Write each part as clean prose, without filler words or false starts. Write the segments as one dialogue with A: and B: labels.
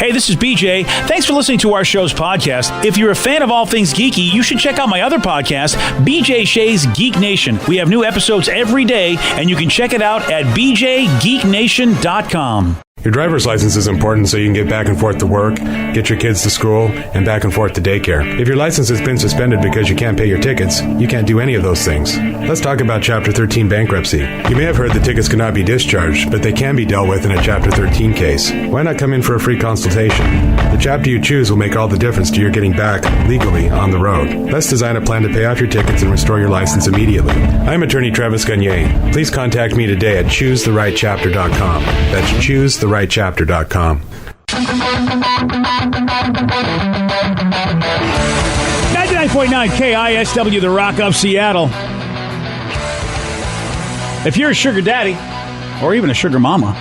A: Hey, this is BJ. Thanks for listening to our show's podcast. If you're a fan of all things geeky, you should check out my other podcast, BJ Shea's Geek Nation. We have new episodes every day, and you can check it out at bjgeeknation.com.
B: Your driver's license is important so you can get back and forth to work, get your kids to school, and back and forth to daycare. If your license has been suspended because you can't pay your tickets, you can't do any of those things. Let's talk about Chapter 13 bankruptcy. You may have heard that tickets cannot be discharged, but they can be dealt with in a Chapter 13 case. Why not come in for a free consultation? The chapter you choose will make all the difference to your getting back, legally, on the road. Let's design a plan to pay off your tickets and restore your license immediately. I'm attorney Travis Gagne. Please contact me today at ChooseTheRightChapter.com. That's ChooseTheRightChapter.com.
A: 99.9 KISW, The Rock of Seattle. If you're a sugar daddy, or even a sugar mama,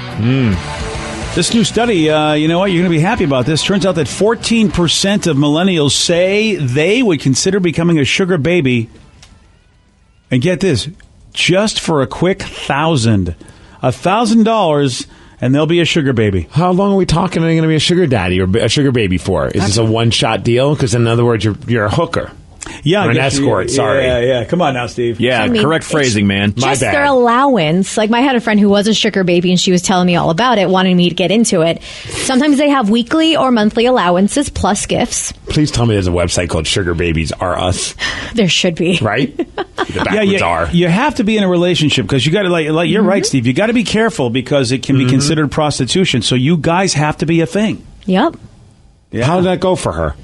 A: this new study, you know what, you're going to be happy about this. Turns out that 14% of millennials say they would consider becoming a sugar baby. And get this, just for a quick $1,000, and they'll be a sugar baby.
C: How long are we talking? Are you going to be a sugar daddy or a sugar baby for? Is this a one-shot deal? Because in other words, you're a hooker.
A: Yeah,
C: or an escort. Sorry.
A: Yeah. Come on now, Steve.
D: Yeah, I mean, correct phrasing, man.
E: My bad. Just their allowance. Like, I had a friend who was a sugar baby, and she was telling me all about it, wanting me to get into it. Sometimes they have weekly or monthly allowances plus gifts.
C: Please tell me there's a website called Sugar Babies Are Us.
E: There should be.
C: Right? The backwards are.
A: You have to be in a relationship because you got to, like you're right, Steve. You got to be careful because it can be considered prostitution. So you guys have to be a thing.
E: Yep.
A: Yeah.
C: How did that go for her?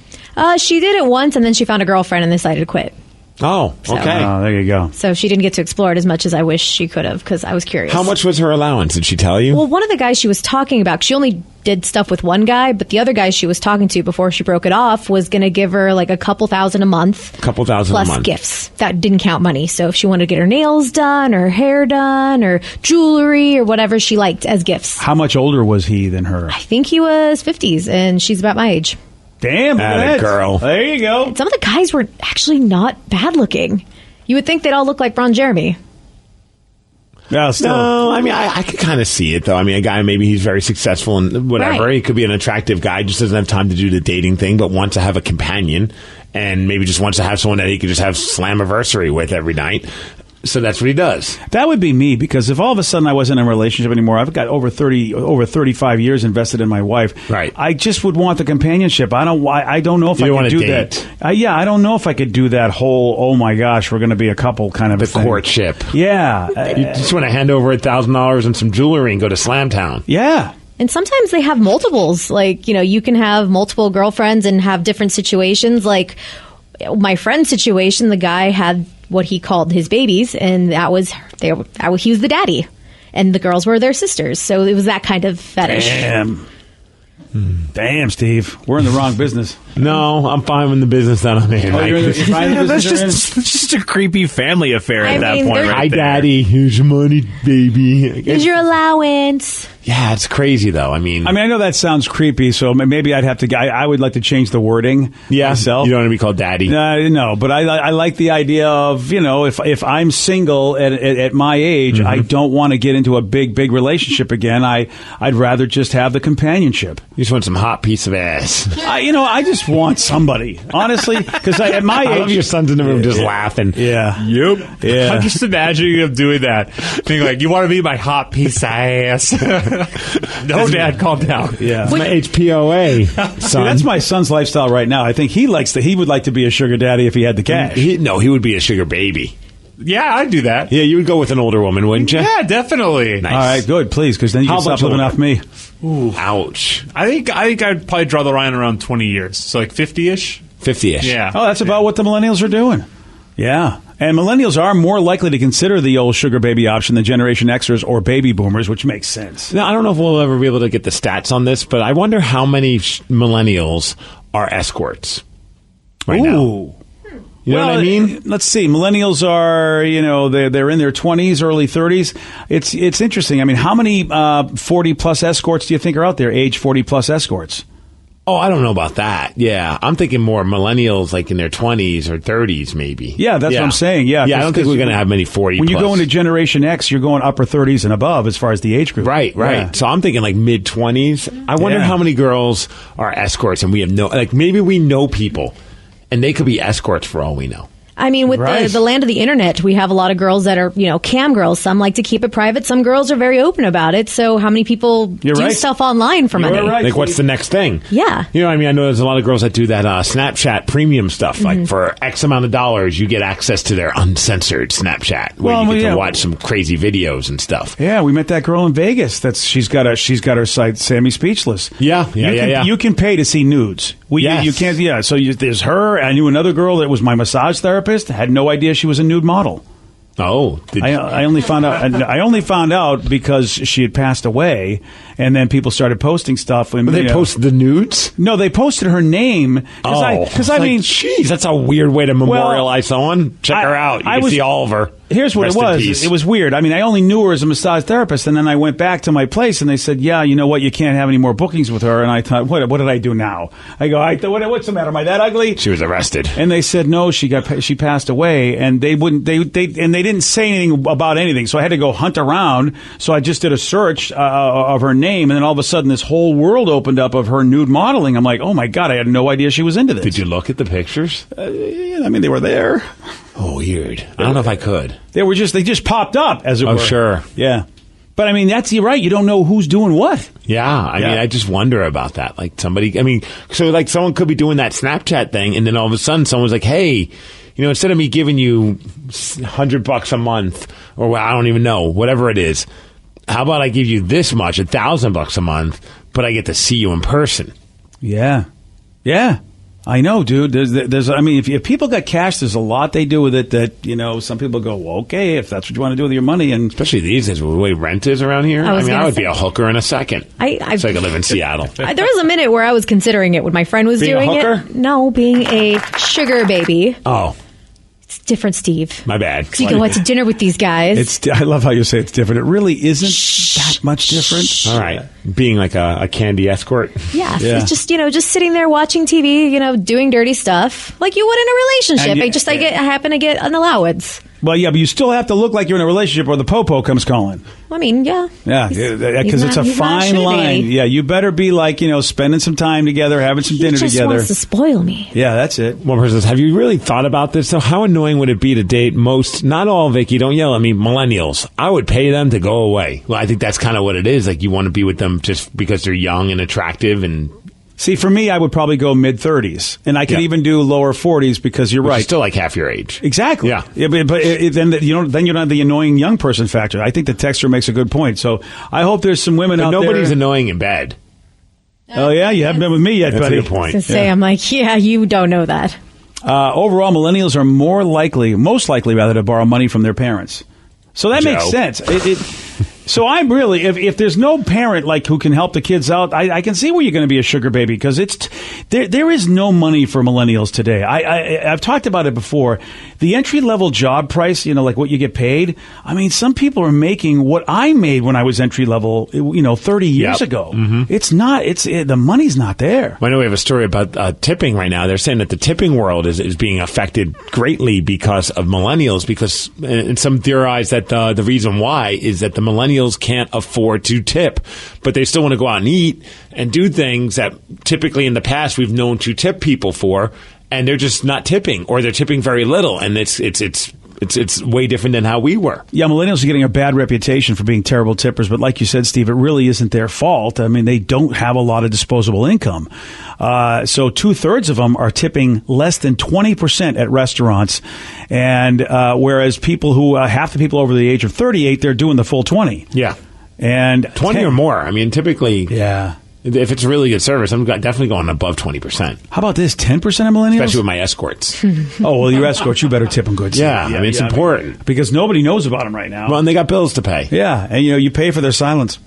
E: She did it once, and then she found a girlfriend and decided to quit.
C: Oh, okay.
A: Oh, there you go.
E: So she didn't get to explore it as much as I wish she could have, because I was curious.
C: How much was her allowance? Did she tell you?
E: Well, one of the guys she was talking about, she only did stuff with one guy, but the other guy she was talking to before she broke it off was going to give her like a couple thousand a month.
C: Couple thousand a month.
E: Plus gifts. That didn't count money. So if she wanted to get her nails done, or her hair done, or jewelry, or whatever she liked as gifts.
A: How much older was he than her?
E: I think he was 50s, and she's about my age.
A: Damn,
C: atta girl.
A: There you go.
E: And some of the guys were actually not bad looking. You would think they'd all look like Ron Jeremy.
A: No, still.
C: No, I mean, I could kind of see it, though. I mean, a guy, maybe he's very successful and whatever.
E: Right.
C: He could be an attractive guy, just doesn't have time to do the dating thing, but wants to have a companion and maybe just wants to have someone that he could just have Slammiversary with every night. So that's what he does.
A: That would be me, because if all of a sudden I wasn't in a relationship anymore, I've got over 35 years invested in my wife.
C: Right.
A: I just would want the companionship. I don't know if I could do that. I don't know if I could do that whole, oh my gosh, we're going to be a couple kind of
C: the
A: a thing.
C: courtship.
A: Yeah.
C: You just want to hand over $1,000 and some jewelry and go to Slamtown.
A: Yeah.
E: And sometimes they have multiples. Like, you know, you can have multiple girlfriends and have different situations. Like my friend's situation, the guy had what he called his babies, and he was the daddy, and the girls were their sisters. So it was that kind of fetish.
A: Damn, Steve, we're in the wrong business.
C: No, I'm fine with the business that I'm in.
D: That's just a creepy family affair at that point.
C: Hi, Daddy. Here's your money, baby.
E: Here's your allowance.
C: Yeah, it's crazy, though. I mean,
A: I know that sounds creepy, so maybe I'd have to. I would like to change the wording myself.
C: You don't want to be called Daddy.
A: No, but I like the idea of, you know, if I'm single at my age, I don't want to get into a big relationship again. I'd rather just have the companionship.
C: You just want some hot piece of ass.
A: I just want somebody, honestly, because at my age,
C: I love your son's in the room just laughing.
A: Yeah.
D: Yep.
A: Yeah.
D: I'm just imagining him doing that. Being like, you want to be my hot piece of ass? No, Dad, calm down.
A: Yeah.
C: It's my HPOA, son.
A: See, that's my son's lifestyle right now. I think he would like to be a sugar daddy if he had the cash.
C: He would be a sugar baby.
D: Yeah, I'd do that.
C: Yeah, you would go with an older woman, wouldn't you?
D: Yeah, definitely.
C: Nice.
A: All right, good, please, because then you can stop living off me.
C: Ooh. Ouch.
D: I think I'd probably draw the line around 20 years. So like 50-ish?
C: 50-ish.
D: Yeah.
A: Oh, that's about what the millennials are doing. Yeah. And millennials are more likely to consider the old sugar baby option than Generation Xers or baby boomers, which makes sense.
C: Now, I don't know if we'll ever be able to get the stats on this, but I wonder how many millennials are escorts right now. You know what I mean?
A: Let's see. Millennials are, they're in their 20s, early 30s. It's interesting. I mean, how many 40-plus escorts do you think are out there, age 40-plus escorts?
C: Oh, I don't know about that. Yeah, I'm thinking more millennials, like in their 20s or 30s, maybe.
A: Yeah, that's what I'm saying. Yeah,
C: I don't think we're going to have many 40.
A: When you
C: plus.
A: go into Generation X, you're going upper 30s and above as far as the age group.
C: Right.
A: Yeah.
C: So I'm thinking like mid 20s. I wonder how many girls are escorts, and we have maybe we know people, and they could be escorts for all we know.
E: I mean, with
A: Right.
E: the land of the internet, we have a lot of girls that are, cam girls. Some like to keep it private. Some girls are very open about it. So how many people
A: You're
E: do
A: right.
E: stuff online for money?
A: right.
C: Like, what's the next thing?
E: Yeah.
C: You know what I mean? I know there's a lot of girls that do that Snapchat premium stuff. Like, for X amount of dollars, you get access to their uncensored Snapchat, where you get to watch some crazy videos and stuff.
A: Yeah, we met that girl in Vegas. She's got her site, Sammy Speechless.
C: Yeah.
A: You can pay to see nudes.
C: Yes.
A: You can't. Yeah. So there's her. I knew another girl that was my massage therapist. Had no idea she was a nude model.
C: Oh,
A: I only found out. I only found out because she had passed away, and then people started posting stuff. And,
C: they posted the nudes?
A: No, they posted her name. Because I mean,
C: jeez, that's a weird way to memorialize someone. Check her out. You can see all of her.
A: Here's what
C: Rest
A: it
C: in
A: was.
C: peace.
A: It was weird. I mean, I only knew her as a massage therapist, and then I went back to my place, and they said, "Yeah, you know what? You can't have any more bookings with her." And I thought, "What did I do now?" I go, "What's the matter? Am I that ugly?"
C: She was arrested.
A: And they said, "No, she passed away," and they wouldn't. They didn't say anything about anything. So I had to go hunt around. So I just did a search of her name, and then all of a sudden, this whole world opened up of her nude modeling. I'm like, "Oh my god! I had no idea she was into this."
C: Did you look at the pictures?
A: I mean, they were there.
C: Oh, weird. I don't know if I could.
A: They just popped up, as it were.
C: Oh, sure.
A: Yeah. But I mean, you're right. You don't know who's doing what.
C: Yeah, I mean, I just wonder about that. Like somebody, so like someone could be doing that Snapchat thing, and then all of a sudden someone's like, "Hey, instead of me giving you $100 a month, or I don't even know, whatever it is, how about I give you this much, $1,000 a month, but I get to see you in person?"
A: Yeah. Yeah. I know, dude. There's. I mean, if people got cash, there's a lot they do with it that, some people go, well, okay, if that's what you want to do with your money. And
C: especially these days, with the way rent is around here. I would be a hooker in a second. So I could live in Seattle.
E: There was a minute where I was considering it when my friend was
C: Being
E: doing
C: a hooker?
E: it. No, being a sugar baby.
C: Oh,
E: It's different, Steve.
C: my bad.
E: So you go out to dinner with these guys.
A: I love how you say it's different. It really isn't that much different.
C: All right. Being like a candy escort.
E: Yeah,
A: Yeah.
E: it's just sitting there watching TV, doing dirty stuff like you would in a relationship.
A: And
E: I happen to get an allowance.
A: Well, yeah, but you still have to look like you're in a relationship or the popo comes calling.
E: I mean, yeah.
A: Yeah, because it's a
E: he's not
A: fine
E: sugar
A: line.
E: daddy.
A: Yeah, you better be like, spending some time together, having some dinner
E: He just
A: together.
E: wants to spoil me.
A: Yeah, that's it.
C: One person says, have you really thought about this? So how annoying would it be to date most, not all, Vicky, don't yell at me, millennials? I would pay them to go away. Well, I think that's kind of what it is. Like, you want to be with them just because they're young and attractive and...
A: See, for me, I would probably go mid-30s. And I could even do lower 40s because you're
C: Which
A: right.
C: is still like half your age.
A: Exactly.
C: Yeah.
A: But then you don't have the annoying young person factor. I think the texter makes a good point. So I hope there's some women
C: But
A: out there.
C: nobody's annoying in bed.
A: Oh, yeah? You haven't been with me yet,
C: That's
A: buddy.
C: a good point.
E: To say, I'm like, yeah, you don't know that.
A: Overall, millennials are most likely rather, to borrow money from their parents. So that makes sense. So I'm really, if there's no parent like who can help the kids out, I can see where you're going to be a sugar baby because there is no money for millennials today. I've talked about it before. The entry level job price, like what you get paid. I mean, some people are making what I made when I was entry level, 30 years ago. Mm-hmm. It's not. The money's not there.
C: I know we have a story about tipping right now. They're saying that the tipping world is being affected greatly because of millennials. And some theorize that the reason why is that the millennials can't afford to tip, but they still want to go out and eat and do things that typically in the past we've known to tip people for, and they're just not tipping, or they're tipping very little, and it's way different than how we were.
A: Yeah, millennials are getting a bad reputation for being terrible tippers, but like you said, Steve, it really isn't their fault. I mean, they don't have a lot of disposable income. So 2/3 of them are tipping less than 20% at restaurants, and whereas people who half the people over the age of 38, they're doing the full 20.
C: Yeah.
A: And
C: 20 or more. I mean, typically,
A: yeah.
C: If it's a really good service, I'm definitely going above 20%.
A: How about this? 10% of millennials?
C: Especially with my escorts.
A: Oh, well, your escorts, you better tip them good.
C: Yeah, I mean, it's important.
A: Because nobody knows about them right now.
C: Well, and they got bills to pay.
A: Yeah, and you pay for their silence.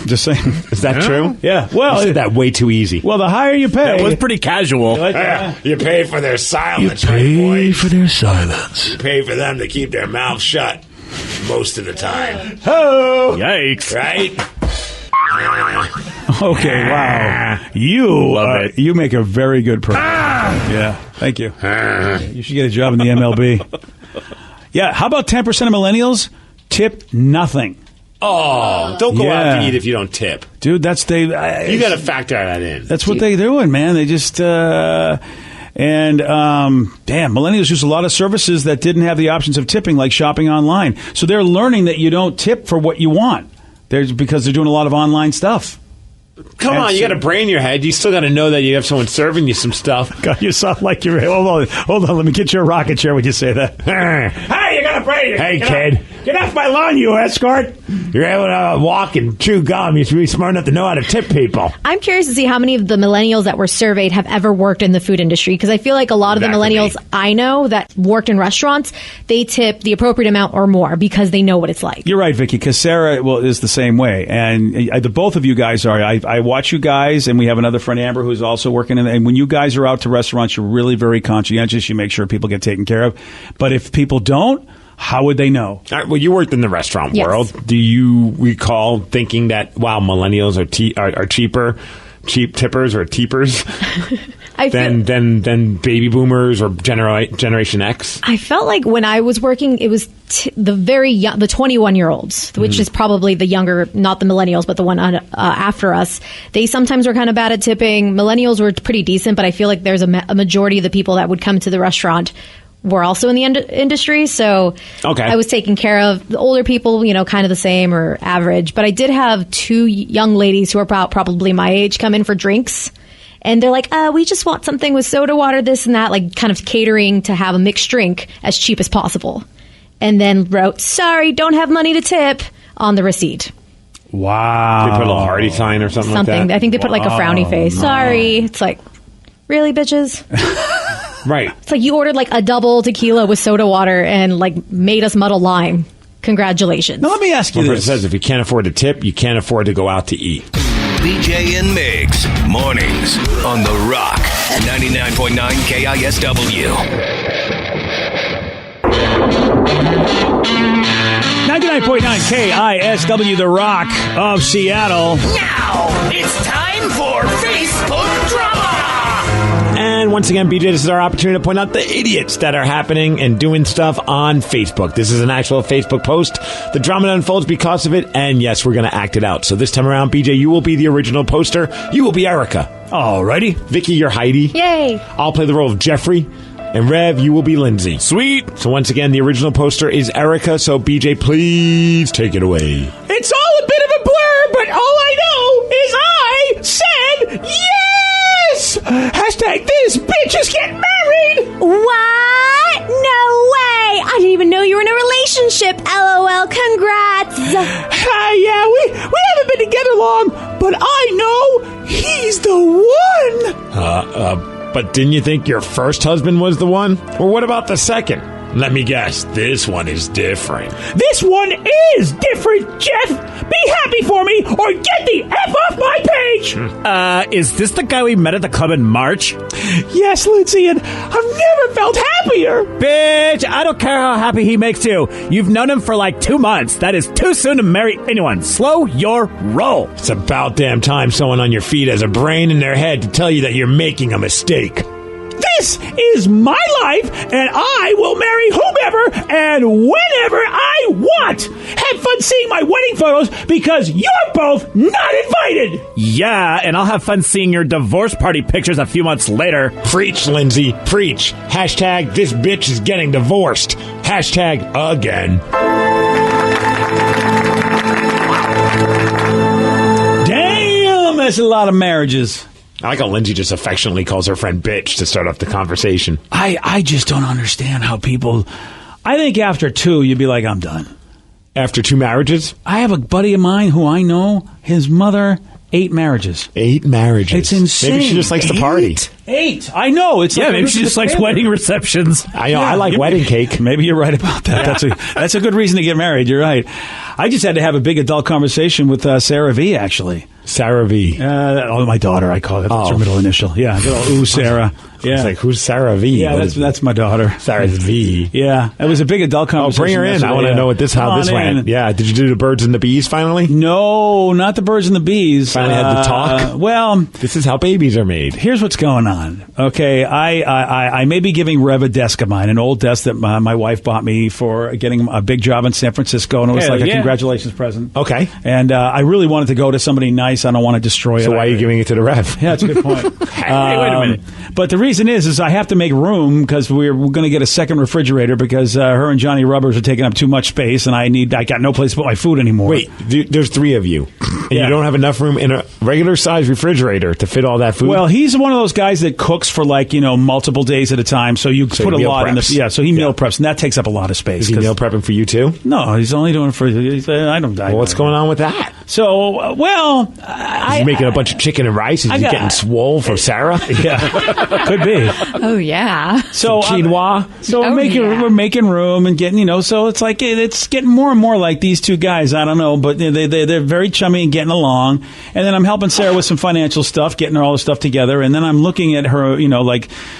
A: Just saying.
C: Is that true?
A: Yeah. Well,
C: you said that way too easy.
A: Well, the higher you pay.
D: It was pretty casual.
C: You pay for their silence,
A: You pay
C: right, boys?
A: for their silence.
C: You pay for them to keep their mouths shut most of the time.
A: Oh,
D: Yikes.
C: Right?
A: Okay, wow. You make a very good person. Yeah, thank you. You should get a job in the MLB. Yeah, how about 10% of millennials tip nothing?
C: Oh, don't go out to eat if you don't tip.
A: Dude, you
C: got to factor that in.
A: That's what they're doing, man. They just... millennials use a lot of services that didn't have the options of tipping, like shopping online. So they're learning that you don't tip for what you want. Because they're doing a lot of online stuff.
C: Come on, you got a brain in your head. You still got to know that you have someone serving you some stuff.
A: God, you sound like you're... Hold on. Let me get you a rocket chair when you say that. Hey, you got a brain.
C: Hey, kid.
A: Get off my lawn, you escort.
C: You're able to walk and chew gum. You should be smart enough to know how to tip people.
E: I'm curious to see how many of the millennials that were surveyed have ever worked in the food industry, because I feel like a lot of the millennials I know that worked in restaurants, they tip the appropriate amount or more because they know what it's like.
A: You're right, Vicky, because Sarah is the same way. And the both of you guys are. I watch you guys, and we have another friend, Amber, who's also working. And when you guys are out to restaurants, you're really very conscientious. You make sure people get taken care of. But if people don't, how would they know?
C: All right, well, you worked in the restaurant world. Do you recall thinking that, wow, millennials are cheap tippers or teepers than baby boomers or Generation X?
E: I felt like when I was working, it was the very young, the 21-year-olds, which is probably the younger, not the millennials, but the one after us. They sometimes were kind of bad at tipping. Millennials were pretty decent, but I feel like there's a majority of the people that would come to the restaurant were also in the industry, so I was taking care of the older people, kind of the same or average. But I did have two young ladies who are about probably my age come in for drinks, and they're like, we just want something with soda water, this and that, like kind of catering to have a mixed drink as cheap as possible. And then wrote, sorry, don't have money to tip on the receipt.
A: Wow.
C: They put a little hearty sign or something like that?
E: I think they put like a frowny face. No. Sorry. It's like, really, bitches?
C: Right.
E: It's like you ordered like a double tequila with soda water and like made us muddle lime. Congratulations.
A: Now let me ask you this.
C: It says if you can't afford to tip, you can't afford to go out to eat.
F: BJ and Migs, mornings on The Rock, 99.9 KISW.
A: 99.9 KISW, The Rock of Seattle.
G: Now it's time for Facebook Drama.
C: And once again, BJ, this is our opportunity to point out the idiots that are happening and doing stuff on Facebook. This is an actual Facebook post. The drama unfolds because of it, and yes, we're going to act it out. So this time around, BJ, you will be the original poster. You will be Erica.
A: Alrighty.
C: Vicky, you're Heidi.
E: Yay.
C: I'll play the role of Jeffrey. And Rev, you will be Lindsay.
D: Sweet.
C: So once again, the original poster is Erica. So BJ, please take it away.
A: It's all a bit of a blur, but all I know is I said yes! Hashtag this bitch is getting married!
E: What? No way! I didn't even know you were in a relationship. LOL, congrats!
A: Yeah, we haven't been together long, but I know he's the one!
C: But didn't you think your first husband was the one? Or what about the second? Let me guess, this one is different.
A: This one is different, Jeff! Be happy for me, or get the F off my page!
D: Is this the guy we met at the club in March?
A: Yes, Lindsay, and I've never felt happier!
D: Bitch, I don't care how happy he makes you. You've known him for like 2 months. That is too soon to marry anyone. Slow your roll.
C: It's about damn time someone on your feet has a brain in their head to tell you that you're making a mistake.
A: This is my life, and I will marry whomever and whenever I want. Have fun seeing my wedding photos because you're both not invited.
D: Yeah, and I'll have fun seeing your divorce party pictures a few months later.
C: Preach, Lindsay, preach. Hashtag this bitch is getting divorced. Hashtag again.
A: Damn, that's a lot of marriages.
C: I like how Lindsay just affectionately calls her friend bitch to start off the conversation.
A: I just don't understand how people... I think after 2, you'd be like, I'm done.
C: After 2 marriages?
A: I have a buddy of mine who I know, his mother, 8 marriages.
C: 8 marriages.
A: It's insane.
C: Maybe she just likes to party.
A: 8. I know. It's like
D: maybe she just likes wedding receptions.
C: I know. I like wedding cake.
A: Maybe you're right about that. That's a good reason to get married. You're right. I just had to have a big adult conversation with Sarah V, actually.
C: Sarah V.
A: My daughter, I call it. That's her middle initial. Yeah. Good old, ooh, Sarah. Yeah.
C: It's like, who's Sarah V?
A: Yeah, that's my daughter.
C: Sarah's V.
A: Yeah. It was a big adult conversation.
C: Bring her in. I want to know how this went. Yeah. Did you do the birds and the bees finally?
A: No, not the birds and the bees.
C: Finally had to talk?
A: Well,
C: this is how babies are made.
A: Here's what's going on. Okay. I may be giving Rev a desk of mine, an old desk that my wife bought me for getting a big job in San Francisco, and it was like a congratulations present.
C: Okay.
A: And I really wanted to go to somebody nice. I don't want to destroy it.
C: So why are you giving it to the Rev?
A: Yeah, that's a good point.
D: Hey, wait a minute.
A: But the reason is I have to make room because we're going to get a second refrigerator because her and Johnny Rubbers are taking up too much space, and I got no place to put my food anymore.
C: Wait, there's 3 of you, and you don't have enough room in a regular size refrigerator to fit all that food?
A: Well, he's one of those guys that cooks for multiple days at a time, so you put a lot
C: preps.
A: in the so he meal preps, and that takes up a lot of space.
C: Is he meal prepping for you too?
A: No, he's only doing it for I don't.
C: Well, what's going on with that?
A: So,
C: He's making a bunch of chicken and rice. Is he getting swole for Sarah?
A: Yeah, could be.
H: Oh yeah.
A: So
C: quinoa.
A: So we're making room and getting so it's like it's getting more and more like these two guys. I don't know, but they're very chummy and getting along. And then I'm helping Sarah with some financial stuff, getting her all the stuff together. And then I'm looking at her.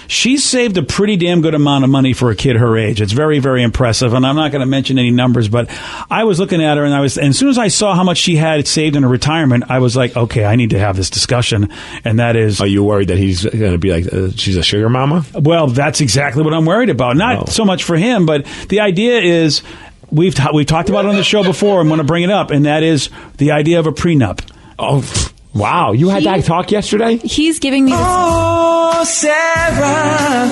A: She's saved a pretty damn good amount of money for a kid her age. It's very, very impressive. And I'm not going to mention any numbers, but I was looking at her and as soon as I saw how much she had saved in her retirement, I was like, okay, I need to have this discussion. And that is,
C: are you worried that he's going to be like she's a sugar mama?
A: Well, that's exactly what I'm worried about. Not so much for him, but the idea is we've talked about it on the show before. I'm going to bring it up, and that is the idea of a prenup.
C: Oh, wow! You had that talk yesterday.
H: He's giving me this.
G: Oh, Sarah.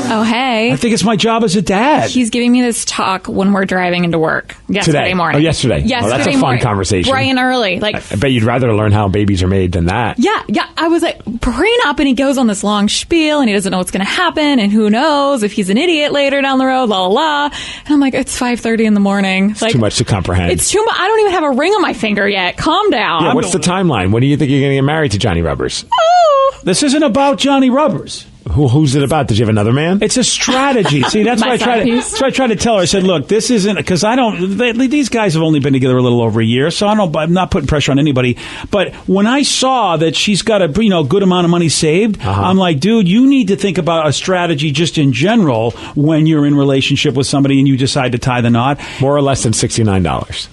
H: Oh, hey.
A: I think it's my job as a dad.
H: He's giving me this talk when we're driving into work yesterday morning.
C: Oh, yesterday.
H: Yesterday
C: that's a fun
H: morning.
C: conversation.
H: Bright and early.
C: I bet you'd rather learn how babies are made than that.
H: Yeah. I was like, prenup, and he goes on this long spiel, and he doesn't know what's going to happen, and who knows if he's an idiot later down the road, la la la. And I'm like, it's 5:30 in the morning.
C: It's too much to comprehend.
H: It's too much. I don't even have a ring on my finger yet. Calm down.
C: Yeah, what's the timeline? When do you think you're going to get married to Johnny Rubbers?
H: Oh.
A: This isn't about Johnny Rubbers.
C: Who's it about? Did you have another man?
A: It's a strategy. See, that's what I try to tell her. I said, look, this isn't because these guys have only been together a little over a year, so I'm not putting pressure on anybody. But when I saw that she's got a good amount of money saved, I'm like, dude, you need to think about a strategy just in general when you're in relationship with somebody and you decide to tie the knot.
C: More or less than $69.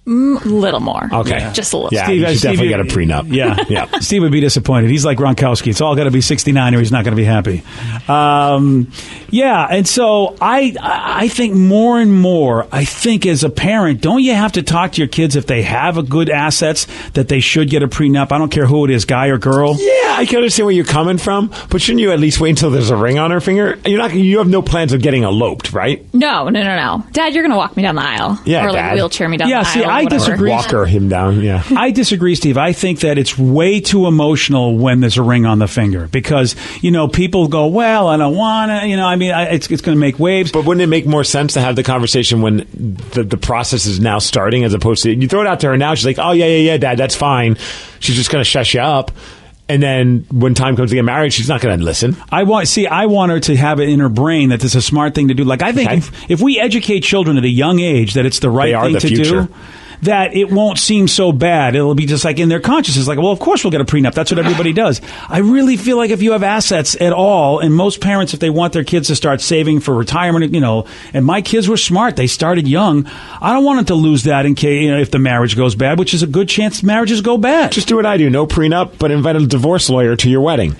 H: Little more.
C: Okay.
H: Yeah. Just a little.
C: Yeah,
A: Steve,
C: you should definitely get a prenup.
A: Yeah. Steve would be disappointed. He's like Gronkowski. It's all got to be 69 or he's not going to be happy. And so I think more and more, I think as a parent, don't you have to talk to your kids if they have a good assets that they should get a prenup? I don't care who it is, guy or girl.
C: Yeah, I can understand where you're coming from, but shouldn't you at least wait until there's a ring on her finger? You have no plans of getting eloped, right?
H: No. Dad, you're going to walk me down the aisle.
C: Yeah,
H: or
C: Dad.
H: Wheelchair me down the aisle.
A: See, I disagree.
C: Walker him down, yeah.
A: I disagree, Steve. I think that it's way too emotional when there's a ring on the finger because, people go, well, I don't want to, it's going to make waves.
C: But wouldn't it make more sense to have the conversation when the process is now starting as opposed to, you throw it out to her now, she's like, oh, yeah, Dad, that's fine. She's just going to shush you up. And then when time comes to get married, she's not going to listen. I
A: want her to have it in her brain that this is a smart thing to do. Like, I think if we educate children at a young age that it's the right thing to do, that it won't seem so bad. It'll be just like in their consciousness, like, well, of course we'll get a prenup. That's what everybody does. I really feel like if you have assets at all, and most parents, if they want their kids to start saving for retirement, and my kids were smart. They started young. I don't want them to lose that in case, if the marriage goes bad, which is a good chance marriages go bad.
C: Just do what I do. No prenup, but invite a divorce lawyer to your wedding.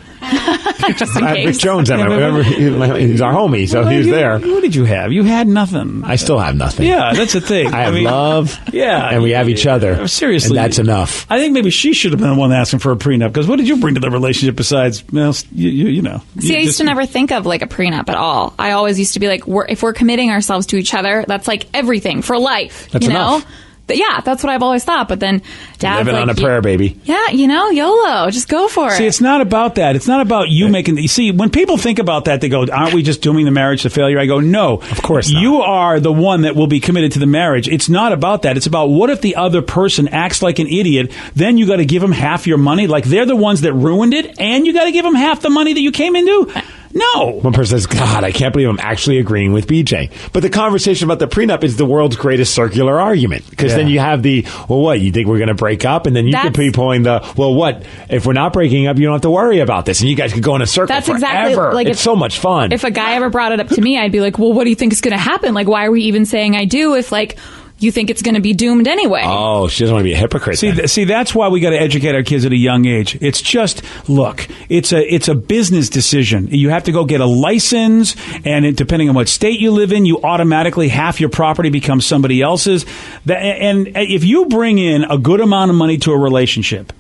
H: Just in
C: I have
H: case.
C: Rick Jones. Remember, he's our homie, so he was there.
A: What did you have? You had nothing.
C: I still have nothing.
A: Yeah, that's the thing.
C: I have love.
A: Yeah,
C: and we have each other.
A: Seriously,
C: and that's enough.
A: I think maybe she should have been the one asking for a prenup because what did you bring to the relationship besides, you know?
H: See, I used to never think of like a prenup at all. I always used to be like, if we're committing ourselves to each other, that's like everything for life.
C: That's enough.
H: Yeah, that's what I've always thought. But then Dad's
C: living
H: like,
C: on a prayer, baby.
H: Yeah, YOLO. Just go for it.
A: See, it's not about that. It's not about you making. You see, when people think about that, they go, "Aren't we just dooming the marriage to failure?" I go, "No,
C: of course not.
A: You are the one that will be committed to the marriage. It's not about that. It's about what if the other person acts like an idiot? Then you got to give them half your money. Like they're the ones that ruined it, and you got to give them half the money that you came into." No.
C: One person says, God, I can't believe I'm actually agreeing with BJ. But the conversation about the prenup is the world's greatest circular argument. Because then you have the, well, what, you think we're going to break up? And then you could be pulling the, well, what, if we're not breaking up, you don't have to worry about this. And you guys could go in a circle
H: That's
C: forever.
H: exactly like
C: it's so much fun.
H: If a guy ever brought it up to me, I'd be like, well, what do you think is going to happen? Like, why are we even saying I do if, like, you think it's going to be doomed anyway?
C: Oh, she doesn't want to be a hypocrite.
A: See, that's why we got to educate our kids at a young age. It's just, look, it's a business decision. You have to go get a license, and depending on what state you live in, you automatically half your property becomes somebody else's. And if you bring in a good amount of money to a relationship,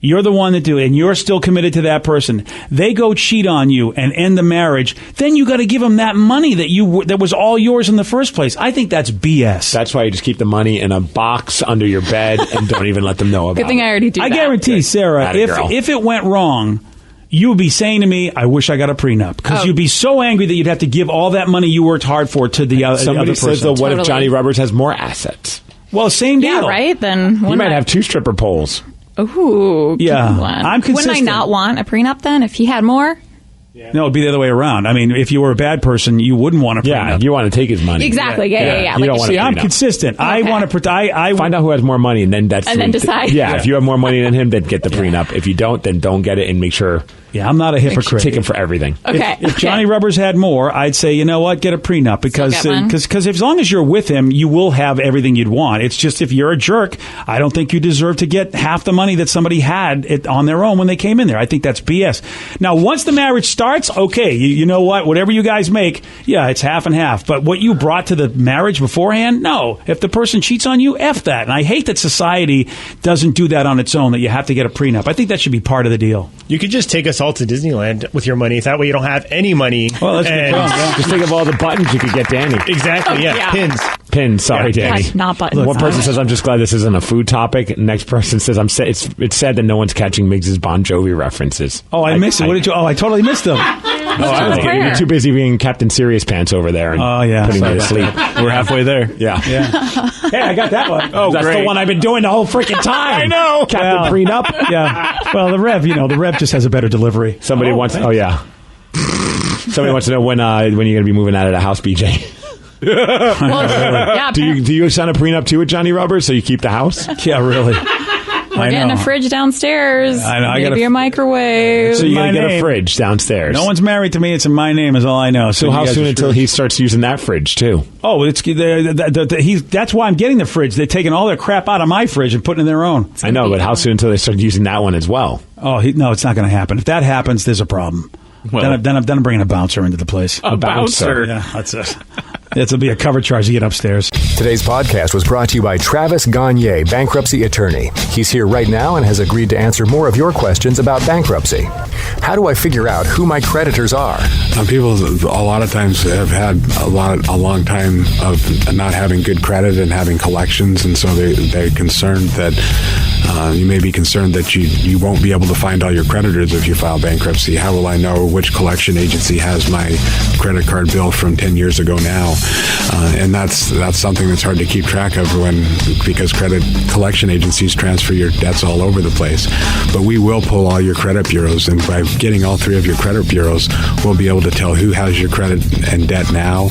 A: you're the one that do it, and you're still committed to that person. They go cheat on you and end the marriage. Then you got to give them that money that was all yours in the first place. I think that's BS.
C: That's why you just keep the money in a box under your bed and don't even let them know about it.
H: Good thing I already do that.
A: I guarantee, Sarah, if it went wrong, you would be saying to me, I wish I got a prenup. Because you'd be so angry that you'd have to give all that money you worked hard for to the other person.
C: Somebody says, though, what if Johnny Rubbers has more assets?
A: Well, same deal.
H: Yeah, right? Then
C: he might have 2 stripper poles.
H: Ooh,
A: yeah. I'm consistent.
H: Wouldn't I not want a prenup then if he had more?
A: No, it'd be the other way around. I mean, if you were a bad person, you wouldn't want a prenup.
C: Yeah, you want to take his money.
H: Exactly. Yeah.
C: You don't want
A: See, I'm consistent. Okay. I want to. I
C: find out who has more money, and then
H: decide.
C: Yeah, if you have more money than him, then get the prenup. If you don't, then don't get it, and make sure.
A: Yeah, I'm not a hypocrite.
C: Take him for everything.
H: Okay.
A: If Johnny Rubbers had more, I'd say, you know what, get a prenup because as long as you're with him, you will have everything you'd want. It's just if you're a jerk, I don't think you deserve to get half the money that somebody had on their own when they came in there. I think that's BS. Now, once the marriage starts, okay, you know what, whatever you guys make, yeah, it's half and half. But what you brought to the marriage beforehand, no. If the person cheats on you, F that. And I hate that society doesn't do that on its own, that you have to get a prenup. I think that should be part of the deal.
I: You could just take us all to Disneyland with your money. That way you don't have any money.
A: Well, that's good.
C: Just think of all the buttons you could get Danny.
I: Exactly, yeah. Pins. Sorry, Danny.
H: Gosh, not buttons.
C: Look, one person says, I'm just glad this isn't a food topic. Next person says, it's sad that no one's catching Miggs' Bon Jovi references.
A: Oh, I missed it. What did you? Oh, I totally missed them.
C: You're too busy being Captain Serious Pants over there and putting me to sleep.
I: We're halfway there.
C: Yeah.
A: Hey, I got that one.
C: Oh, that's
A: great.
C: the one I've been doing the whole freaking time.
A: I know.
C: Captain Prenup.
A: Yeah. Well, the Rev just has a better delivery.
C: Somebody wants. Oh yeah. Somebody wants to know when you're going to be moving out of the house, BJ.
H: Yeah.
C: Do you sign a prenup too with Johnny Rubbers so you keep the house?
A: Yeah, really.
H: We're getting a fridge downstairs.
A: I know.
H: Maybe a microwave.
C: So you're going to get a fridge downstairs.
A: No one's married to me. It's in my name is all I know.
C: So how soon until he starts using that fridge too?
A: Oh, that's why I'm getting the fridge. They're taking all their crap out of my fridge and putting it in their own.
C: I know, but how soon until they start using that one as well?
A: Oh, no, it's not going to happen. If that happens, there's a problem. Well, then I'm bringing a bouncer into the place.
C: A bouncer?
A: Yeah, that's it. This will be a cover charge to get upstairs.
J: Today's podcast was brought to you by Travis Gagne, bankruptcy attorney. He's here right now and has agreed to answer more of your questions about bankruptcy. How do I figure out who my creditors are?
B: People a lot of times have had a long time of not having good credit and having collections, and so they're concerned that you may be concerned that you won't be able to find all your creditors if you file bankruptcy. How will I know which collection agency has my credit card bill from 10 years ago now? And that's something that's hard to keep track of because credit collection agencies transfer your debts all over the place. But we will pull all your credit bureaus, and by getting all 3 of your credit bureaus, we'll be able to tell who has your credit and debt now,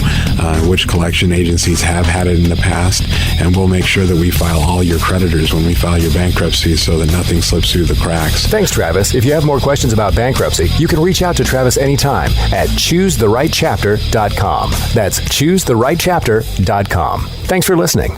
B: which collection agencies have had it in the past, and we'll make sure that we file all your creditors when we file your bankruptcy so that nothing slips through the cracks.
J: Thanks, Travis. If you have more questions about bankruptcy, you can reach out to Travis anytime at choosetherightchapter.com. That's choosetherightchapter.com. Thanks for listening.